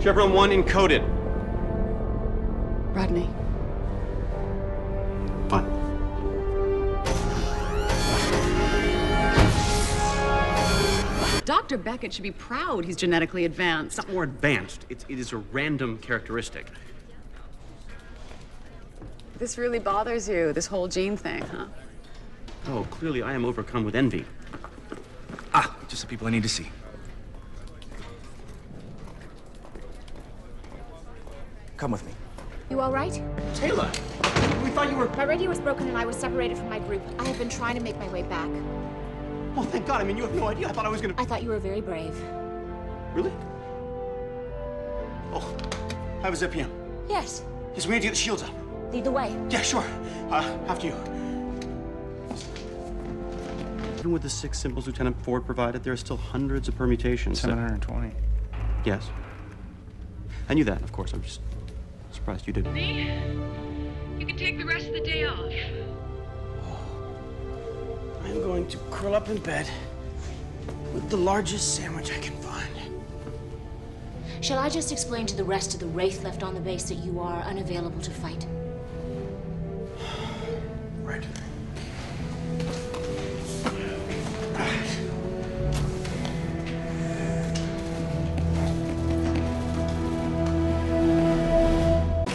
Chevron 1 encoded. Rodney. Fine. Dr. Beckett should be proud he's genetically advanced. It's not more advanced. It is a random characteristic. This really bothers you, this whole gene thing, huh? Oh, clearly I am overcome with envy. Ah, just the people I need to see. Come with me. You all right? Taylor, we thought you were... My radio was broken and I was separated from my group. I have been trying to make my way back. Oh, thank God. I mean, you have no idea. I thought I was gonna... I thought you were very brave. Really? Oh, I have a ZPM. Yes. Yes, we need to get the shields up. Lead the way. Yeah, sure. After you. Even with the 6 symbols Lieutenant Ford provided, there are still hundreds of permutations. 720. Yes. I knew that, of course. I'm just surprised you didn't. See? You can take the rest of the day off. I'm going to curl up in bed with the largest sandwich I can find. Shall I just explain to the rest of the Wraith left on the base that you are unavailable to fight? Right.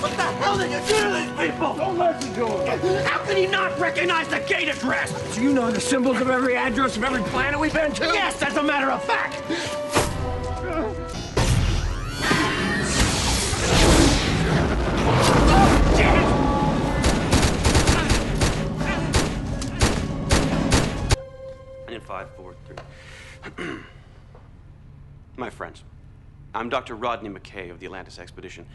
What the hell did you do to these people? Don't listen to him. How can he not recognize the gate address? Do you know the symbols of every address of every planet we've been to? Yes, as a matter of fact. And in 5, 4, 3. My friends, I'm Dr. Rodney McKay of the Atlantis expedition.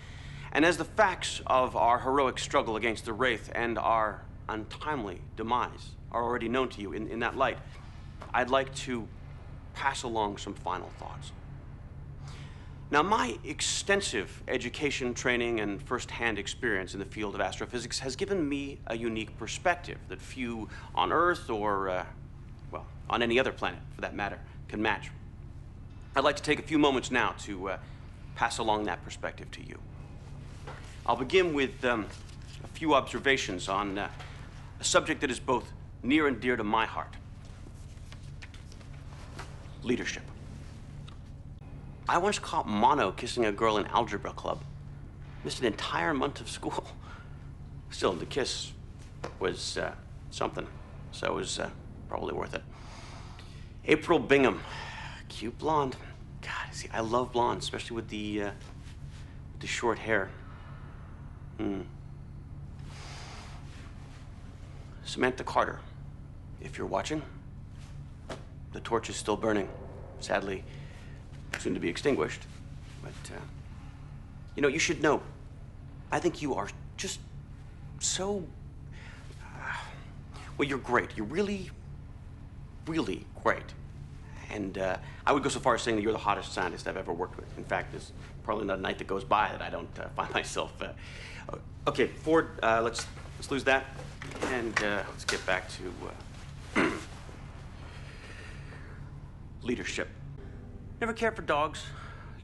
And as the facts of our heroic struggle against the Wraith and our untimely demise are already known to you in that light, I'd like to pass along some final thoughts. Now, my extensive education, training, and first-hand experience in the field of astrophysics has given me a unique perspective that few on Earth or, well, on any other planet, for that matter, can match. I'd like to take a few moments now to pass along that perspective to you. I'll begin with a few observations on a subject that is both near and dear to my heart: leadership. I once caught Mono kissing a girl in algebra club. Missed an entire month of school. Still, the kiss was something, so it was probably worth it. April Bingham, cute blonde. God, see, I love blondes, especially with the short hair. Samantha Carter, if you're watching, the torch is still burning. Sadly, soon to be extinguished. But, you know, you should know, I think you are just so, well, you're great. You're really, really great. And I would go so far as saying that you're the hottest scientist I've ever worked with. In fact, there's probably not a night that goes by that I don't find myself. Okay, Ford, let's lose that, and let's get back to leadership. Never cared for dogs.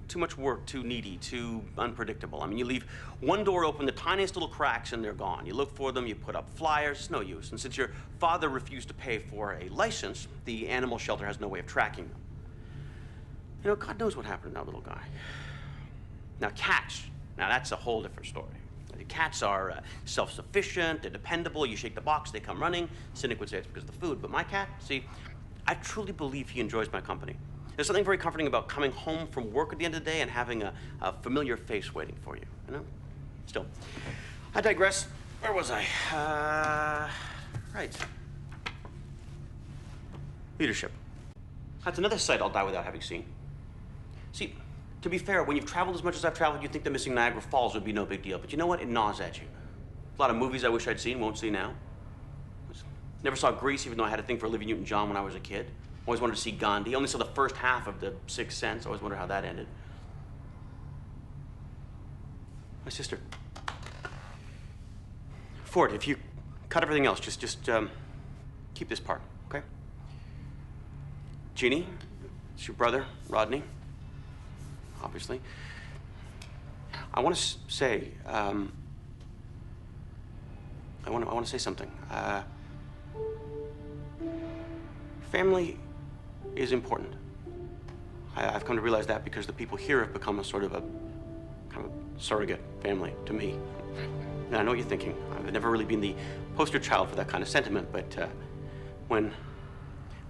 Too much work, too needy, too unpredictable. I mean, you leave one door open, the tiniest little cracks, and they're gone. You look for them, you put up flyers, it's no use. And since your father refused to pay for a license, the animal shelter has no way of tracking them. You know, God knows what happened to that little guy. Now, cats, now that's a whole different story. The cats are self-sufficient, they're dependable, you shake the box, they come running. Cynic would say it's because of the food, but my cat, see, I truly believe he enjoys my company. There's something very comforting about coming home from work at the end of the day and having a familiar face waiting for you, you know? Still, I digress. Where was I? Right. Leadership. That's another sight I'll die without having seen. See, to be fair, when you've traveled as much as I've traveled, you'd think that missing Niagara Falls would be no big deal. But you know what? It gnaws at you. A lot of movies I wish I'd seen, won't see now. Never saw Grease, even though I had a thing for Olivia Newton-John when I was a kid. Always wanted to see Gandhi. Only saw the first half of The Sixth Sense. Always wondered how that ended. My sister. Ford, if you cut everything else, just keep this part, okay? Jeannie, it's your brother, Rodney, obviously. I want to say, I want to say something. Family is important. I've come to realize that because the people here have become a sort of a kind of surrogate family to me. And I know what you're thinking. I've never really been the poster child for that kind of sentiment, but when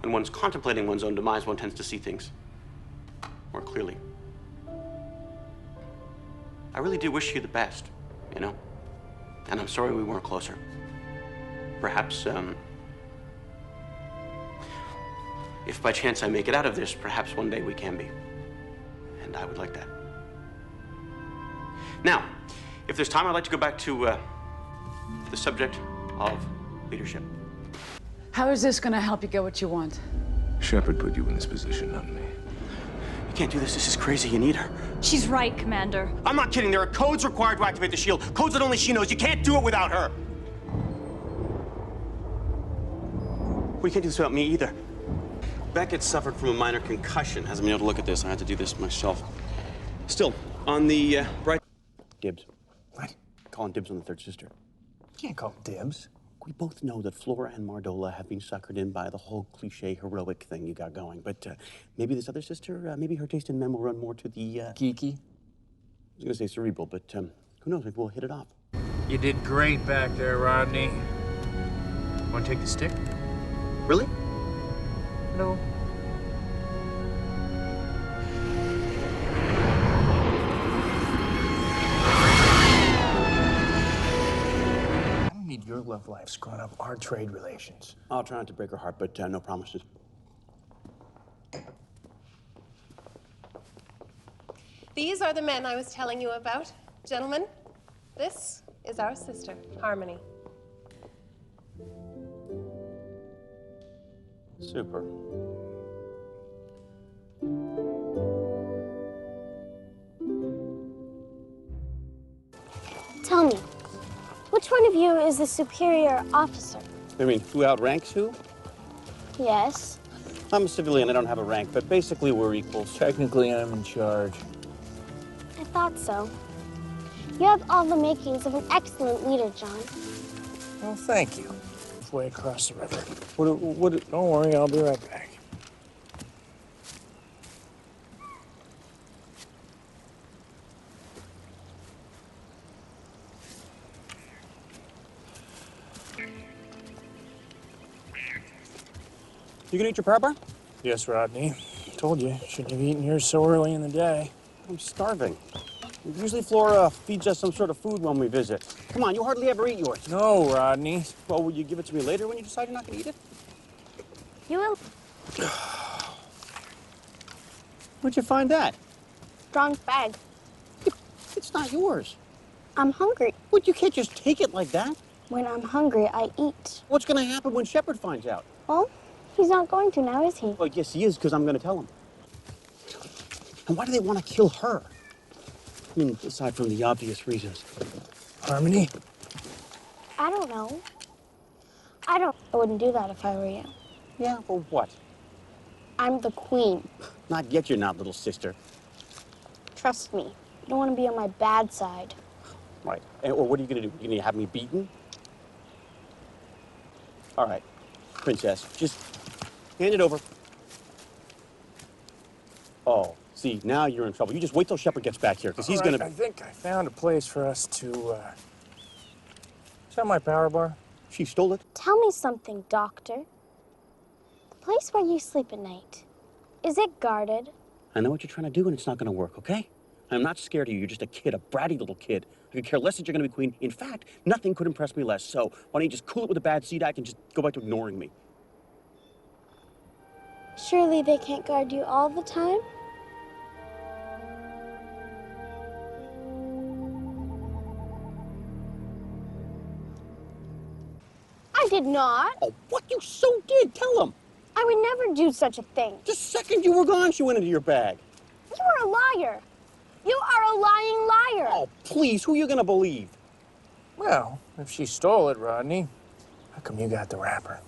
one's contemplating one's own demise, one tends to see things more clearly. I really do wish you the best, you know? And I'm sorry we weren't closer. Perhaps, if by chance I make it out of this, perhaps one day we can be. And I would like that. Now, if there's time, I'd like to go back to the subject of leadership. How is this gonna help you get what you want? Shepard put you in this position, not me. You can't do this. This is crazy. You need her. She's right, Commander. I'm not kidding. There are codes required to activate the shield. Codes that only she knows. You can't do it without her. We can't do this without me either. Beckett suffered from a minor concussion. Hasn't been able to look at this. I had to do this myself. Still, on the bright... Dibs. What? Calling dibs on the third sister. You can't call dibs. We both know that Flora and Mardola have been suckered in by the whole cliche heroic thing you got going. But maybe this other sister, maybe her taste in men will run more to the... Geeky. I was going to say cerebral, but who knows? Maybe we'll hit it off. You did great back there, Rodney. Want to take the stick? Really? No. I don't need your love life screwing up our trade relations. I'll try not to break her heart, but no promises. These are the men I was telling you about. Gentlemen, this is our sister, Harmony. Super. Tell me, which one of you is the superior officer? I mean, who outranks who? Yes. I'm a civilian. I don't have a rank, but basically we're equals. Technically, I'm in charge. I thought so. You have all the makings of an excellent leader, John. Well, thank you. Way across the river. Don't worry, I'll be right back. You gonna eat your power bar? Yes, Rodney. Told you, shouldn't have eaten yours so early in the day. I'm starving. Usually Flora feeds us some sort of food when we visit. Come on, you hardly ever eat yours. No, Rodney. Well, will you give it to me later when you decide you're not gonna eat it? You will. Where'd you find that? John's bag. It's not yours. I'm hungry. What, you can't just take it like that? When I'm hungry, I eat. What's gonna happen when Shepard finds out? Well, he's not going to now, is he? Well, yes, he is, because I'm gonna tell him. And why do they want to kill her? I mean, aside from the obvious reasons. Harmony? I don't know. I wouldn't do that if I were you. Yeah, or what? I'm the queen. Not yet, you're not, little sister. Trust me. You don't want to be on my bad side. Right. Or what are you gonna do? You gonna have me beaten? All right, princess, just hand it over. Oh, see, now you're in trouble. You just wait till Shepard gets back here, because he's gonna... I think I found a place for us to, Is that my power bar? She stole it? Tell me something, Doctor. The place where you sleep at night, is it guarded? I know what you're trying to do, and it's not gonna work, okay? I'm not scared of you. You're just a kid, a bratty little kid. I could care less that you're gonna be queen. In fact, nothing could impress me less. So why don't you just cool it with a bad seed act and just go back to ignoring me? Surely they can't guard you all the time? I did not. Oh, what you so did? Tell him. I would never do such a thing. The second you were gone, she went into your bag. You are a liar. You are a lying liar. Oh, please, who are you gonna believe? Well, if she stole it, Rodney, how come you got the wrapper?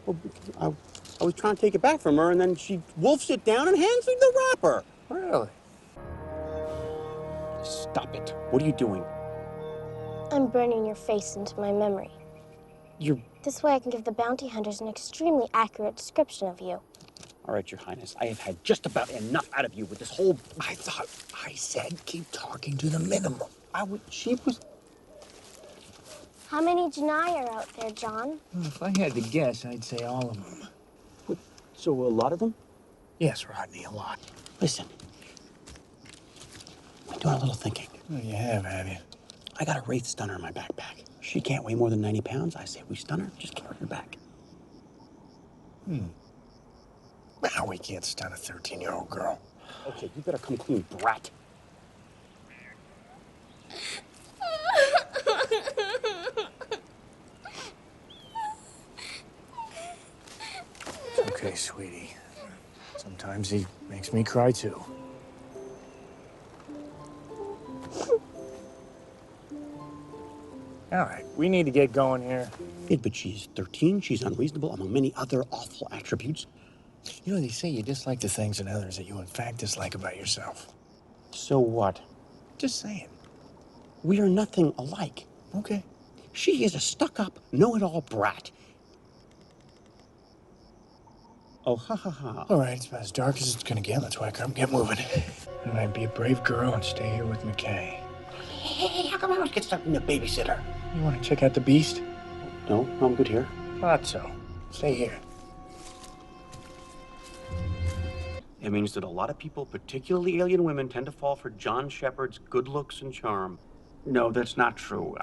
Well, I was trying to take it back from her, and then she wolfs it down and hands me the wrapper. Really? Stop it. What are you doing? I'm burning your face into my memory. This way I can give the bounty hunters an extremely accurate description of you. All right, Your Highness, I have had just about enough out of you with this whole... I thought I said keep talking to the minimum. She was... How many Janai are out there, John? Well, if I had to guess, I'd say all of them. So a lot of them? Yes, Rodney, a lot. Listen. I'm doing a little thinking. Well, you have you? I got a Wraith stunner in my backpack. She can't weigh more than 90 pounds. I say we stun her, just carry her back. Well, we can't stun a 13-year-old girl. Okay, you better come clean, brat. It's okay, sweetie. Sometimes he makes me cry, too. All right, we need to get going here. Yeah, but she's 13. She's unreasonable, among many other awful attributes. You know, they say you dislike the things in others that you in fact dislike about yourself. So what? Just saying. We are nothing alike. Okay. She is a stuck-up, know-it-all brat. Oh, ha, ha, ha. All right, it's about as dark as it's gonna get. Let's wake up, get moving. You might be a brave girl and stay here with McKay. Hey, how come I always get stuck being a babysitter? You want to check out the beast? No, I'm good here. Thought so. Stay here. It means that a lot of people, particularly alien women, tend to fall for John Shepard's good looks and charm. No, that's not true.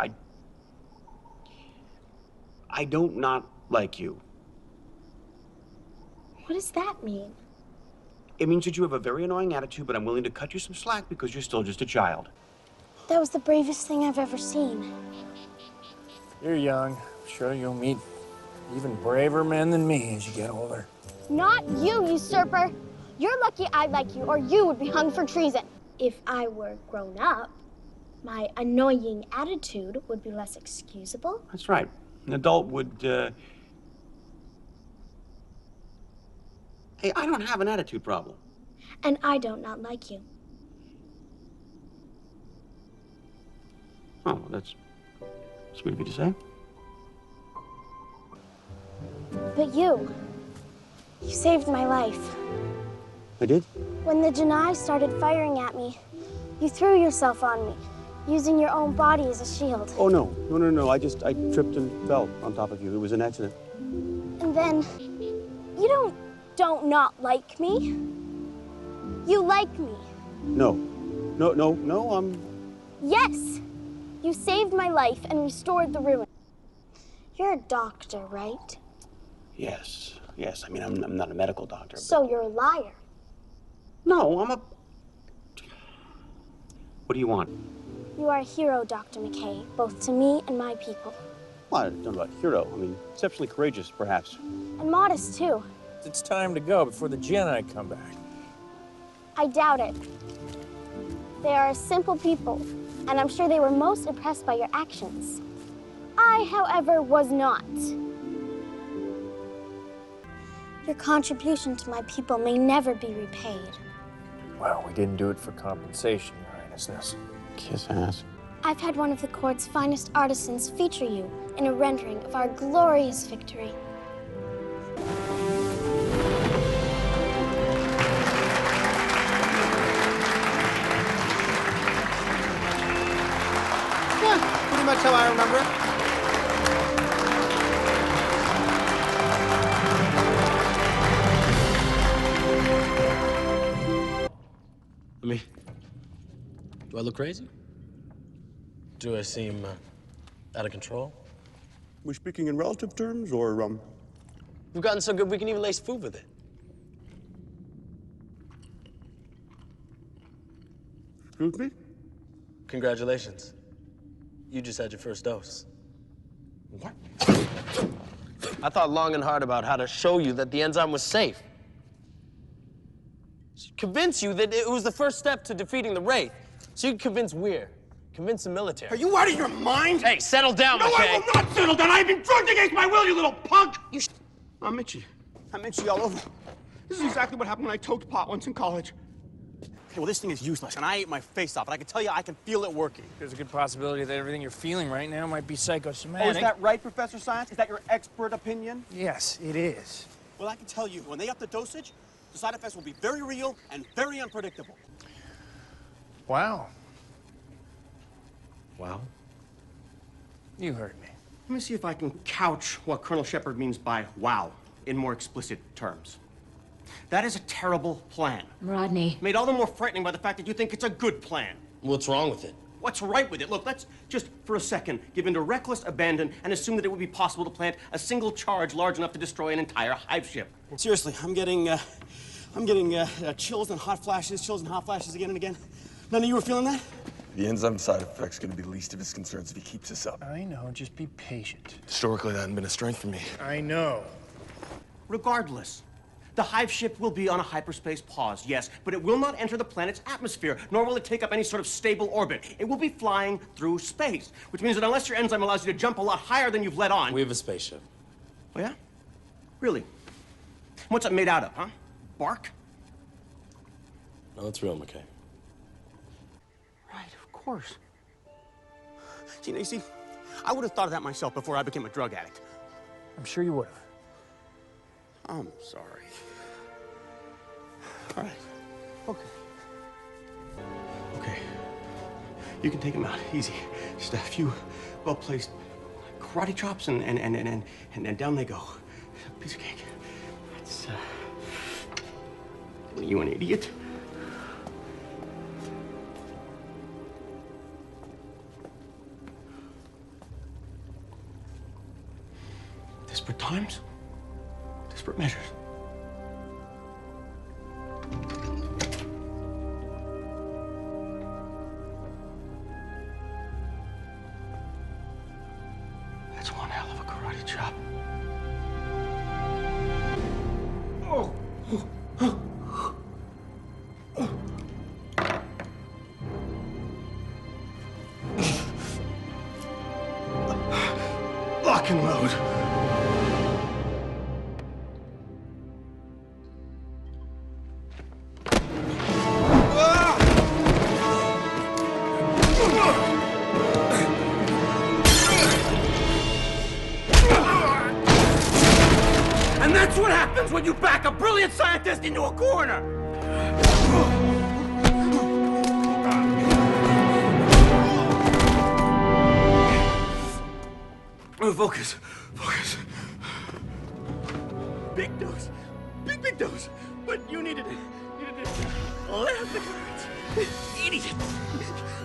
I don't not like you. What does that mean? It means that you have a very annoying attitude, but I'm willing to cut you some slack because you're still just a child. That was the bravest thing I've ever seen. You're young. I'm sure you'll meet even braver men than me as you get older. Not you, usurper! You're lucky I like you, or you would be hung for treason. If I were grown up, my annoying attitude would be less excusable. That's right. An adult would, Hey, I don't have an attitude problem. And I don't not like you. Oh, well, that's sweet of you to say. But you saved my life. I did? When the Janai started firing at me, you threw yourself on me, using your own body as a shield. Oh, no. No. I tripped and fell on top of you. It was an accident. And then, you don't not like me. You like me. No, Yes! You saved my life and restored the ruin. You're a doctor, right? Yes. I mean, I'm not a medical doctor. So you're a liar. No, I'm a... What do you want? You are a hero, Dr. McKay, both to me and my people. Well, I don't know about hero. I mean, exceptionally courageous, perhaps. And modest, too. It's time to go before the Jedi come back. I doubt it. They are a simple people, and I'm sure they were most impressed by your actions. I, however, was not. Your contribution to my people may never be repaid. Well, we didn't do it for compensation, Your Highnessness. Kiss ass. I've had one of the court's finest artisans feature you in a rendering of our glorious victory. Yeah, pretty much how I remember it. I mean, do I look crazy? Do I seem out of control? We're speaking in relative terms, or, We've gotten so good we can even lace food with it. Excuse me? Congratulations. You just had your first dose. What? I thought long and hard about how to show you that the enzyme was safe. Convince you that it was the first step to defeating the Wraith. So you can convince Weir, convince the military. Are you out of your mind? Hey, settle down, No, McKay. I will not settle down. I've been drugged against my will, you little punk! I'm itchy. I'm itchy all over. This is exactly what happened when I toked pot once in college. Hey, well, this thing is useless, and I ate my face off, and I can tell you I can feel it working. There's a good possibility that everything you're feeling right now might be psychosomatic. Oh, is that right, Professor Science? Is that your expert opinion? Yes, it is. Well, I can tell you, when they up the dosage, the side effects will be very real and very unpredictable. Wow. Wow. You heard me. Let me see if I can couch what Colonel Shepard means by wow in more explicit terms. That is a terrible plan. Rodney. Made all the more frightening by the fact that you think it's a good plan. What's wrong with it? What's right with it? Look, let's just for a second give in to reckless abandon and assume that it would be possible to plant a single charge large enough to destroy an entire hive ship. Seriously, I'm getting chills and hot flashes again and again. None of you were feeling that? The enzyme side effect's gonna be the least of his concerns if he keeps this up. I know, just be patient. Historically, that hasn't been a strength for me. I know. Regardless, the hive ship will be on a hyperspace pause, yes, but it will not enter the planet's atmosphere, nor will it take up any sort of stable orbit. It will be flying through space, which means that unless your enzyme allows you to jump a lot higher than you've let on... We have a spaceship. Oh, yeah? Really? What's it made out of, huh? Bark? No, it's real, McKay. Right, of course. You see, I would have thought of that myself before I became a drug addict. I'm sure you would have. I'm sorry. All right. Okay. Okay. You can take him out. Easy. Just a few well-placed karate chops and down they go. Piece of cake. That's, what are you, an idiot? Desperate times, desperate measures. That's one hell of a karate chop. Oh. Lock and load. And that's what happens when you back a brilliant scientist into a corner! Focus. Focus. Big dose. Big dose. But you needed it. Left the cards. Idiot.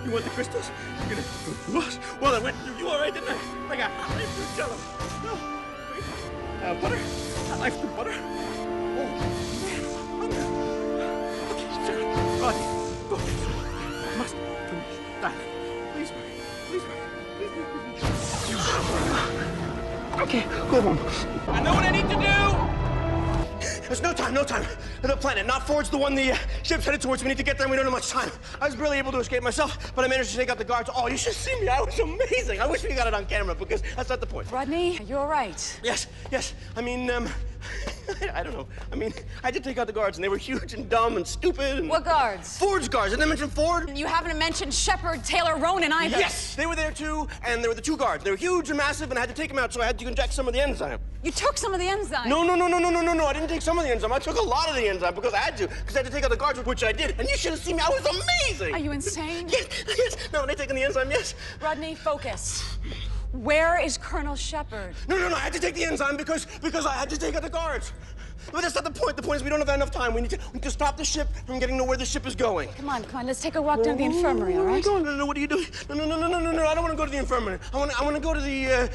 You want the crystals? You're gonna go through us? Well, I went through you all right, didn't I? Like a hot knife through jello. No. Wait. Butter. Hot knife through butter. Oh, man. Okay, sure. Rodney, focus. I must finish that. Please hurry. Please hurry. Okay, go home. I know what I need to do! There's no time. The planet, not Ford's the one the ship's headed towards. We need to get there and we don't have much time. I was barely able to escape myself, but I managed to take out the guards. Oh, you should see me. I was amazing. I wish we got it on camera because that's not the point. Rodney, you're all right. Yes. I mean, I don't know. I mean, I did take out the guards and they were huge and dumb and stupid. And... What guards? Ford's guards. Didn't I mention Ford? You haven't mentioned Shepard, Taylor, Ronan either. Yes, they were there too, and there were the two guards. They were huge and massive, and I had to take them out, so I had to inject some of the enzyme. You took some of the enzyme? No. I didn't take some of the enzyme. I took a lot of the enzyme because I had to take out the guards, which I did. And you should have seen me. I was amazing. Are you insane? Yes. No, they taken the enzyme, yes. Rodney, focus. Where is Colonel Shepard? No. I had to take the enzyme because I had to take out the guards. But that's not the point. The point is we don't have enough time. We need to stop the ship from getting to where the ship is going. Come on. Let's take a walk down the infirmary, all right? No, what are you doing? No, I don't want to go to the infirmary. I want to go to the